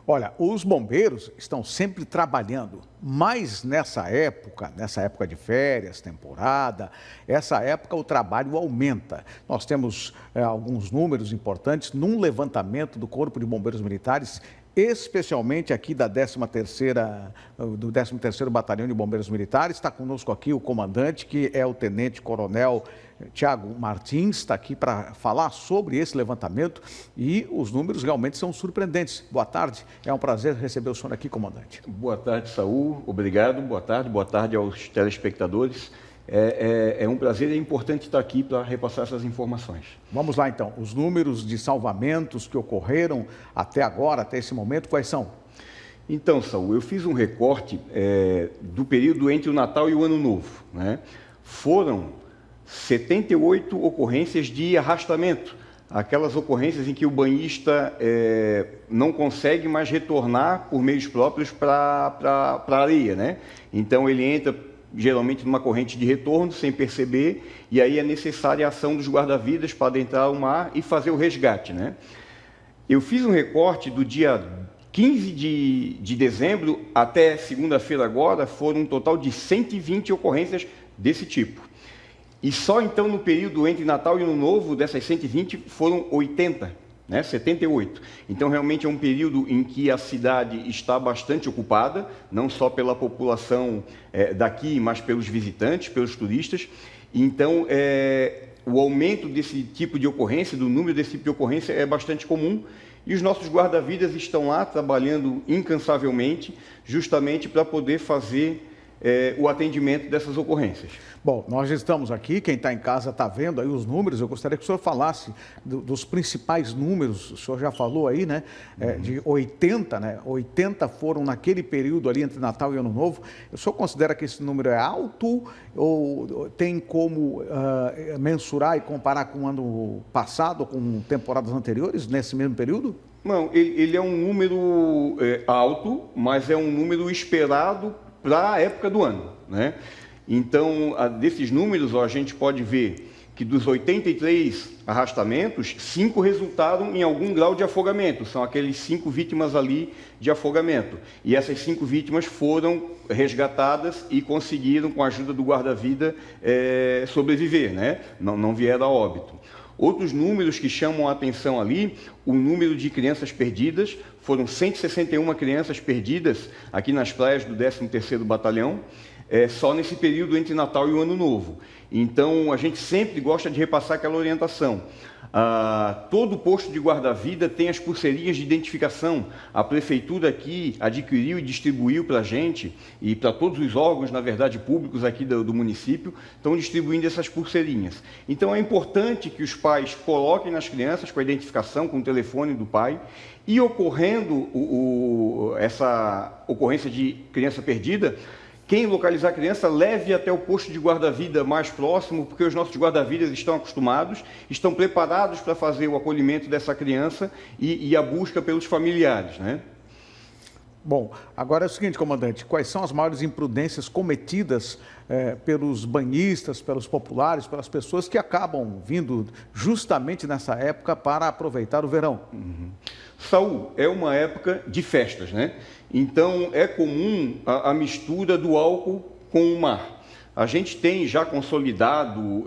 Olha, os bombeiros estão sempre trabalhando, mas nessa época de férias, temporada, essa época o trabalho aumenta. Nós temos alguns números importantes num levantamento do Corpo de Bombeiros Militares, especialmente aqui do 13º Batalhão de Bombeiros Militares. Está conosco aqui o comandante, que é o Tenente Coronel Tiago Martins, está aqui para falar sobre esse levantamento e os números realmente são surpreendentes. Boa tarde, é um prazer receber o senhor aqui, comandante. Boa tarde, Saul, obrigado, boa tarde aos telespectadores. É um prazer e é importante estar aqui para repassar essas informações. Vamos lá então, os números de salvamentos que ocorreram até agora, até esse momento, quais são? Então, Saul, eu fiz um recorte do período entre o Natal e o Ano Novo, né? Foram 78 ocorrências de arrastamento, aquelas ocorrências em que o banhista não consegue mais retornar por meios próprios para a areia, né? Então ele entra geralmente numa corrente de retorno sem perceber, e aí é necessária a ação dos guarda-vidas para adentrar o mar e fazer o resgate, né? Eu fiz um recorte do dia 15 de dezembro até segunda-feira agora, foram um total de 120 ocorrências desse tipo. E só então no período entre Natal e Ano Novo, dessas 120, foram 80, né? 78. Então realmente é um período em que a cidade está bastante ocupada, não só pela população daqui, mas pelos visitantes, pelos turistas. Então o aumento desse tipo de ocorrência, do número desse tipo de ocorrência é bastante comum. E os nossos guarda-vidas estão lá trabalhando incansavelmente, justamente para poder fazer o atendimento dessas ocorrências. Bom, nós estamos aqui, quem está em casa está vendo aí os números. Eu gostaria que o senhor falasse dos principais números. O senhor já falou aí, né, de 80, né? 80 foram naquele período ali entre Natal e Ano Novo. O senhor considera que esse número é alto ou tem como mensurar e comparar com o ano passado, com temporadas anteriores, nesse mesmo período? Não, ele é um número alto, mas é um número esperado para a época do ano, né? Então, desses números, a gente pode ver que dos 83 arrastamentos, 5 resultaram em algum grau de afogamento. São aqueles 5 vítimas ali de afogamento. E essas 5 vítimas foram resgatadas e conseguiram, com a ajuda do guarda-vida, sobreviver, né? Não vieram a óbito. Outros números que chamam a atenção ali, o número de crianças perdidas, foram 161 crianças perdidas aqui nas praias do 13º Batalhão, só nesse período entre Natal e o Ano Novo. Então, a gente sempre gosta de repassar aquela orientação. Todo posto de guarda-vida tem as pulseirinhas de identificação. A prefeitura aqui adquiriu e distribuiu para a gente, e para todos os órgãos, na verdade, públicos aqui do município, estão distribuindo essas pulseirinhas. Então, é importante que os pais coloquem nas crianças com a identificação, com o telefone do pai, e ocorrendo essa ocorrência de criança perdida, quem localizar a criança, leve até o posto de guarda-vida mais próximo, porque os nossos guarda-vidas estão acostumados, estão preparados para fazer o acolhimento dessa criança e a busca pelos familiares, né? Bom, agora é o seguinte, comandante, quais são as maiores imprudências cometidas pelos banhistas, pelos populares, pelas pessoas que acabam vindo justamente nessa época para aproveitar o verão? Saul, é uma época de festas, né? Então é comum a mistura do álcool com o mar. A gente tem já consolidado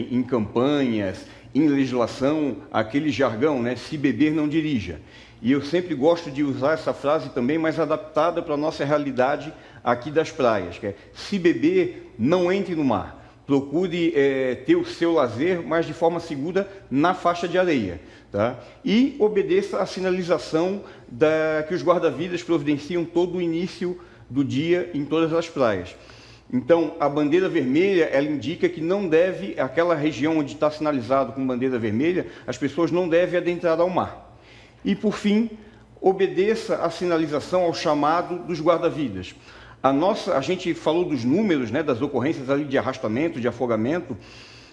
em campanhas, em legislação, aquele jargão, né? Se beber, não dirija. E eu sempre gosto de usar essa frase também, mais adaptada para a nossa realidade aqui das praias, que é: se beber, não entre no mar. Procure ter o seu lazer, mas de forma segura, na faixa de areia, tá? E obedeça a sinalização que os guarda-vidas providenciam todo o início do dia em todas as praias. Então, a bandeira vermelha, ela indica que não deve, aquela região onde está sinalizado com bandeira vermelha, as pessoas não devem adentrar ao mar. E, por fim, obedeça a sinalização, ao chamado dos guarda-vidas. A gente falou dos números, né, das ocorrências ali de arrastamento, de afogamento,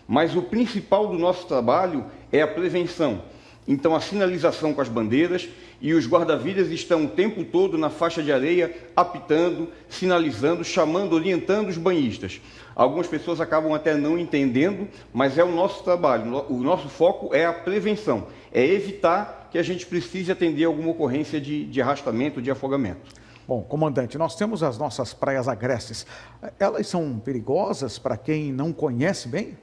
mas o principal do nosso trabalho é a prevenção. Então, a sinalização com as bandeiras e os guarda-vidas estão o tempo todo na faixa de areia, apitando, sinalizando, chamando, orientando os banhistas. Algumas pessoas acabam até não entendendo, mas é o nosso trabalho. O nosso foco é a prevenção, é evitar que a gente precise atender alguma ocorrência de arrastamento, de afogamento. Bom, comandante, nós temos as nossas praias agrestes. Elas são perigosas para quem não conhece bem?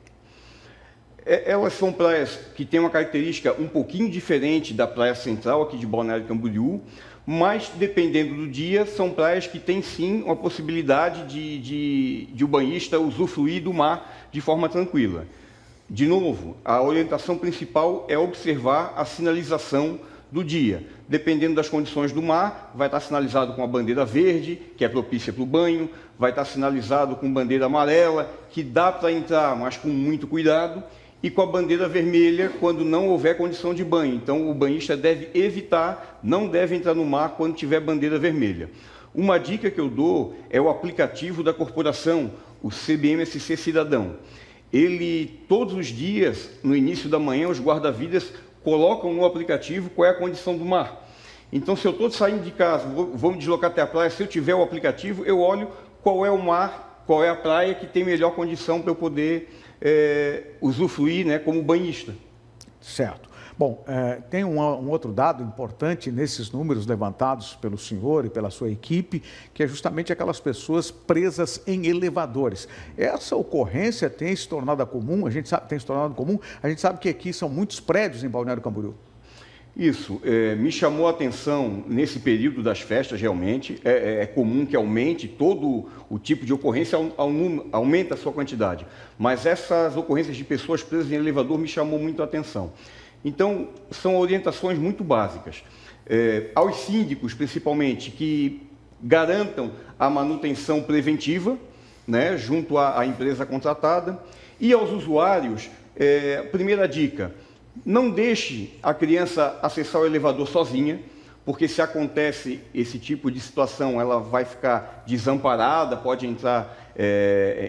Elas são praias que têm uma característica um pouquinho diferente da praia central aqui de Balneário Camboriú, mas dependendo do dia, são praias que têm sim uma possibilidade de o banhista usufruir do mar de forma tranquila. De novo, a orientação principal é observar a sinalização do dia. Dependendo das condições do mar, vai estar sinalizado com a bandeira verde, que é propícia para o banho, vai estar sinalizado com bandeira amarela, que dá para entrar, mas com muito cuidado, e com a bandeira vermelha quando não houver condição de banho. Então, o banhista deve evitar, não deve entrar no mar quando tiver bandeira vermelha. Uma dica que eu dou é o aplicativo da corporação, o CBMSC Cidadão. Ele, todos os dias, no início da manhã, os guarda-vidas colocam no aplicativo qual é a condição do mar. Então, se eu estou saindo de casa, vou me deslocar até a praia, se eu tiver o aplicativo, eu olho qual é o mar, qual é a praia que tem melhor condição para eu poder usufruir, né, como banhista. Certo. Bom, tem um outro dado importante nesses números levantados pelo senhor e pela sua equipe, que é justamente aquelas pessoas presas em elevadores. Essa ocorrência tem se tornado comum, a gente sabe que aqui são muitos prédios em Balneário Camboriú. Isso, me chamou a atenção nesse período das festas, realmente. É comum que aumente todo o tipo de ocorrência, aumenta a sua quantidade. Mas essas ocorrências de pessoas presas em elevador me chamou muito a atenção. Então, são orientações muito básicas. Aos síndicos, principalmente, que garantam a manutenção preventiva, né, junto à empresa contratada. E aos usuários, primeira dica: não deixe a criança acessar o elevador sozinha, porque se acontece esse tipo de situação, ela vai ficar desamparada, pode entrar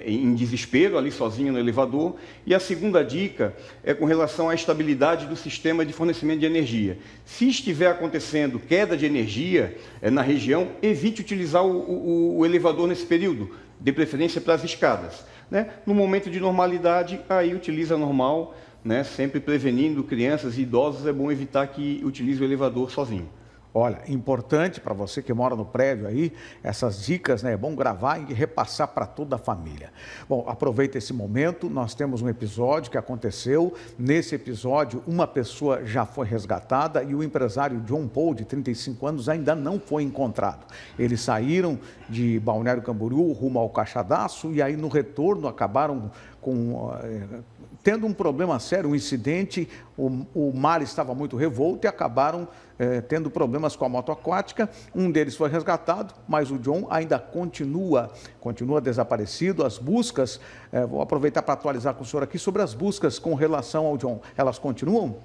em desespero ali sozinha no elevador. E a segunda dica é com relação à estabilidade do sistema de fornecimento de energia. Se estiver acontecendo queda de energia na região, evite utilizar o elevador nesse período, de preferência para as escadas, né? No momento de normalidade, aí utiliza normal, né? Sempre prevenindo crianças e idosos, é bom evitar que utilize o elevador sozinho. Olha, importante para você que mora no prédio aí, essas dicas, né? É bom gravar e repassar para toda a família. Bom, aproveita esse momento, nós temos um episódio que aconteceu. Nesse episódio, uma pessoa já foi resgatada e o empresário John Paul, de 35 anos, ainda não foi encontrado. Eles saíram de Balneário Camboriú rumo ao Caixadaço e aí no retorno acabaram tendo um problema sério, um incidente. O mar estava muito revolto e acabaram tendo problemas com a moto aquática. Um deles foi resgatado, mas o John ainda continua desaparecido. As buscas, vou aproveitar para atualizar com o senhor aqui sobre as buscas com relação ao John. Elas continuam?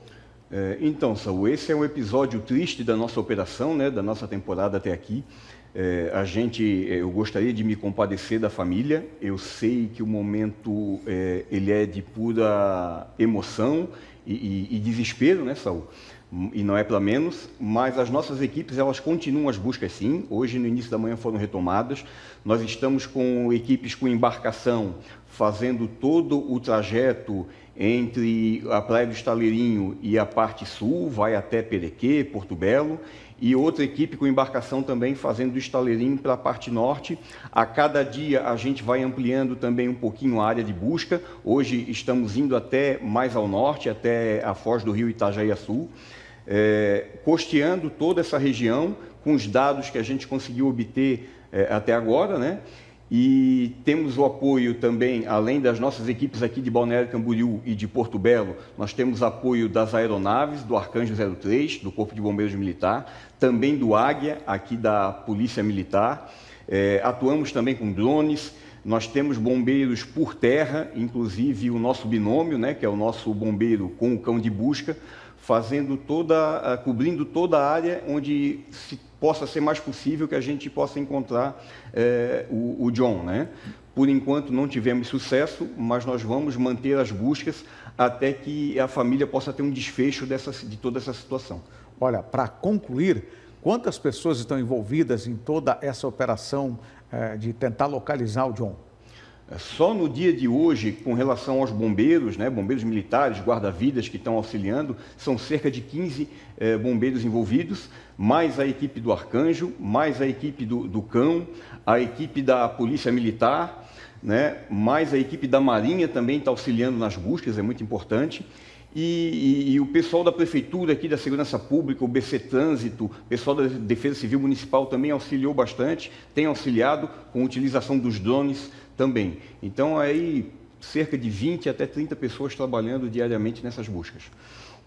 Então, Saul, esse é um episódio triste da nossa operação, né, da nossa temporada até aqui. Eu gostaria de me compadecer da família. Eu sei que o momento ele é de pura emoção e desespero, né, Saul? E não é para menos, mas as nossas equipes, elas continuam as buscas sim. Hoje, no início da manhã, foram retomadas. Nós estamos com equipes com embarcação fazendo todo o trajeto entre a Praia do Estaleirinho e a parte sul, vai até Perequê, Porto Belo, e outra equipe com embarcação também fazendo do Estaleirinho para a parte norte. A cada dia a gente vai ampliando também um pouquinho a área de busca. Hoje estamos indo até mais ao norte, até a foz do rio Itajaí-Açu, costeando toda essa região com os dados que a gente conseguiu obter até agora, né? E temos o apoio também, além das nossas equipes aqui de Balneário Camboriú e de Porto Belo, nós temos apoio das aeronaves, do Arcanjo 03, do Corpo de Bombeiros Militar, também do Águia, aqui da Polícia Militar. Atuamos também com drones, nós temos bombeiros por terra, inclusive o nosso binômio, né, que é o nosso bombeiro com o cão de busca, cobrindo toda a área onde possa ser mais possível que a gente possa encontrar o John, né? Por enquanto não tivemos sucesso, mas nós vamos manter as buscas até que a família possa ter um desfecho de toda essa situação. Olha, para concluir, quantas pessoas estão envolvidas em toda essa operação de tentar localizar o John? Só no dia de hoje, com relação aos bombeiros, né, bombeiros militares, guarda-vidas que estão auxiliando, são cerca de 15 bombeiros envolvidos, mais a equipe do Arcanjo, mais a equipe do Cão, a equipe da Polícia Militar, né, mais a equipe da Marinha também está auxiliando nas buscas, é muito importante. E o pessoal da Prefeitura aqui, da Segurança Pública, o BC Trânsito, o pessoal da Defesa Civil Municipal também auxiliou bastante, tem auxiliado com a utilização dos drones também. Então, aí, cerca de 20 até 30 pessoas trabalhando diariamente nessas buscas.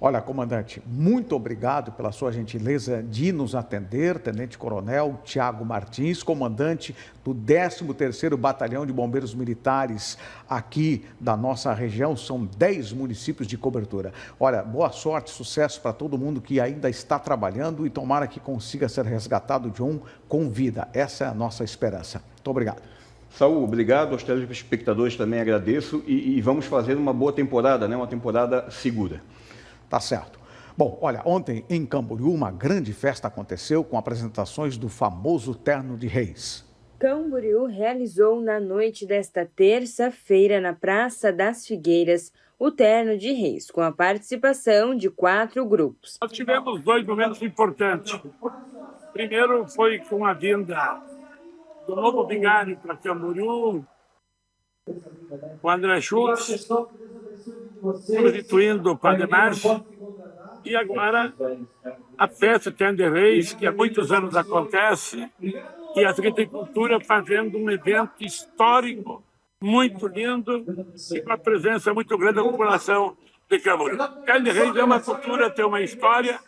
Olha, comandante, muito obrigado pela sua gentileza de nos atender, Tenente Coronel Tiago Martins, comandante do 13º Batalhão de Bombeiros Militares aqui da nossa região, são 10 municípios de cobertura. Olha, boa sorte, sucesso para todo mundo que ainda está trabalhando e tomara que consiga ser resgatado de um com vida. Essa é a nossa esperança. Muito obrigado. Saúl, obrigado, aos telespectadores também agradeço e vamos fazer uma boa temporada, né? Uma temporada segura. Tá certo. Bom, olha, ontem em Camboriú uma grande festa aconteceu com apresentações do famoso Terno de Reis. Camboriú realizou na noite desta terça-feira na Praça das Figueiras o Terno de Reis, com a participação de 4 grupos. Nós tivemos 2 momentos importantes. Primeiro foi com a vinda do novo vigário para Camboriú, o André Schultz, substituindo o Padre Márcio, e agora a festa Terno de Reis, que há muitos anos acontece, e a agricultura fazendo um evento histórico, muito lindo, e com a presença muito grande da população de Camboriú. Terno de Reis é uma cultura, tem uma história,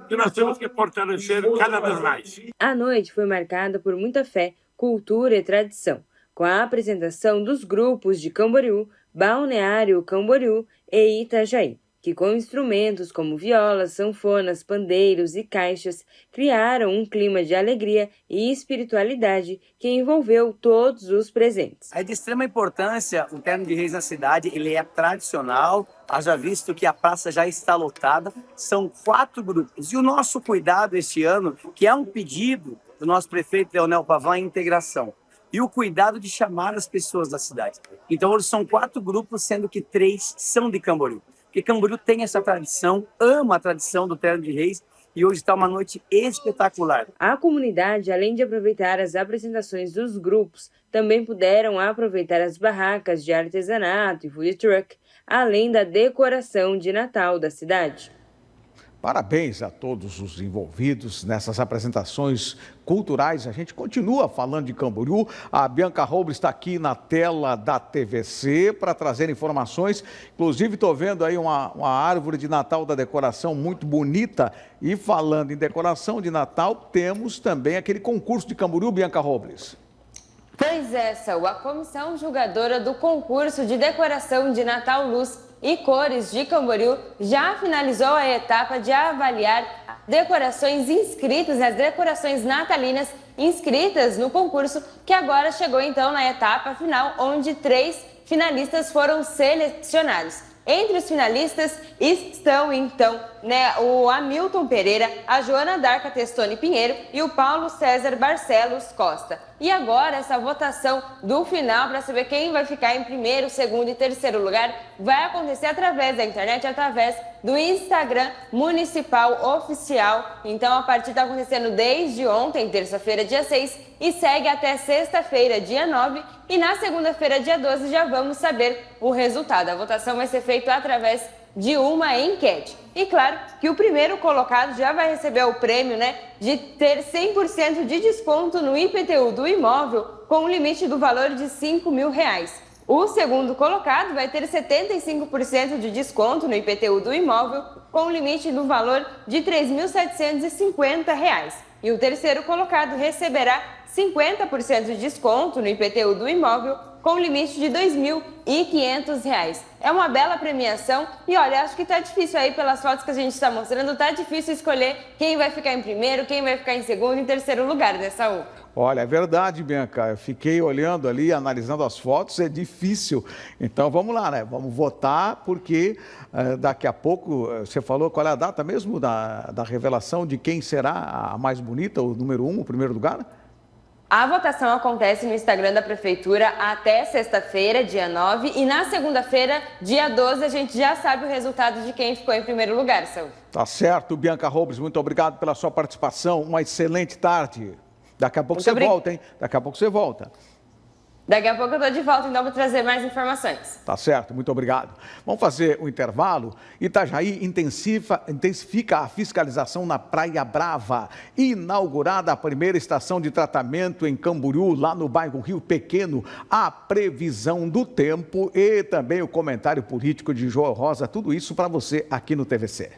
que nós temos que fortalecer cada vez mais. A noite foi marcada por muita fé, cultura e tradição, com a apresentação dos grupos de Camboriú, Balneário Camboriú e Itajaí, que com instrumentos como violas, sanfonas, pandeiros e caixas, criaram um clima de alegria e espiritualidade que envolveu todos os presentes. É de extrema importância o Terno de Reis na cidade, ele é tradicional, haja visto que a praça já está lotada, são 4 grupos. E o nosso cuidado este ano, que é um pedido do nosso prefeito Leonel Pavão, é a integração. E o cuidado de chamar as pessoas da cidade. Então, hoje são 4 grupos, sendo que 3 são de Camboriú. Porque Camboriú tem essa tradição, ama a tradição do Terno de Reis, e hoje está uma noite espetacular. A comunidade, além de aproveitar as apresentações dos grupos, também puderam aproveitar as barracas de artesanato e food truck, além da decoração de Natal da cidade. Parabéns a todos os envolvidos nessas apresentações culturais. A gente continua falando de Camboriú. A Bianca Robles está aqui na tela da TVC para trazer informações. Inclusive, estou vendo aí uma árvore de Natal da decoração muito bonita. E falando em decoração de Natal, temos também aquele concurso de Camboriú, Bianca Robles. Pois é, Saúl, a comissão julgadora do concurso de decoração de Natal Luz e Cores de Camboriú já finalizou a etapa de avaliar decorações inscritas, as decorações natalinas inscritas no concurso, que agora chegou então na etapa final, onde 3 finalistas foram selecionados. Entre os finalistas estão, então, o Hamilton Pereira, a Joana Darca Testoni Pinheiro e o Paulo César Barcelos Costa. E agora, essa votação do final, para saber quem vai ficar em primeiro, segundo e terceiro lugar, vai acontecer através da internet, através do Instagram Municipal Oficial. Então, a partida está acontecendo desde ontem, terça-feira, dia 6, e segue até sexta-feira, dia 9, e na segunda-feira, dia 12, já vamos saber o resultado. A votação vai ser feita através de uma enquete. E claro que o primeiro colocado já vai receber o prêmio, de ter 100% de desconto no IPTU do imóvel, com um limite do valor de R$5.000. O segundo colocado vai ter 75% de desconto no IPTU do imóvel, com um limite do valor de R$3.750. E o terceiro colocado receberá 50% de desconto no IPTU do imóvel, com limite de R$ 2.500. É uma bela premiação e olha, acho que tá difícil aí pelas fotos que a gente está mostrando, tá difícil escolher quem vai ficar em primeiro, quem vai ficar em segundo e em terceiro lugar, né, Saul? Olha, é verdade, Bianca. Eu fiquei olhando ali, analisando as fotos, é difícil. Então vamos lá, né? Vamos votar, porque daqui a pouco, você falou qual é a data mesmo da revelação de quem será a mais bonita, o número 1, o primeiro lugar? A votação acontece no Instagram da Prefeitura até sexta-feira, dia 9, e na segunda-feira, dia 12, a gente já sabe o resultado de quem ficou em primeiro lugar, Saúl. Tá certo, Bianca Robles, muito obrigado pela sua participação. Uma excelente tarde. Daqui a pouco você volta, hein? Daqui a pouco você volta. Daqui a pouco eu estou de volta, então, para trazer mais informações. Tá certo, muito obrigado. Vamos fazer um intervalo. Itajaí intensifica a fiscalização na Praia Brava. Inaugurada a primeira estação de tratamento em Camboriú, lá no bairro Rio Pequeno. A previsão do tempo e também o comentário político de João Rosa. Tudo isso para você aqui no TVC.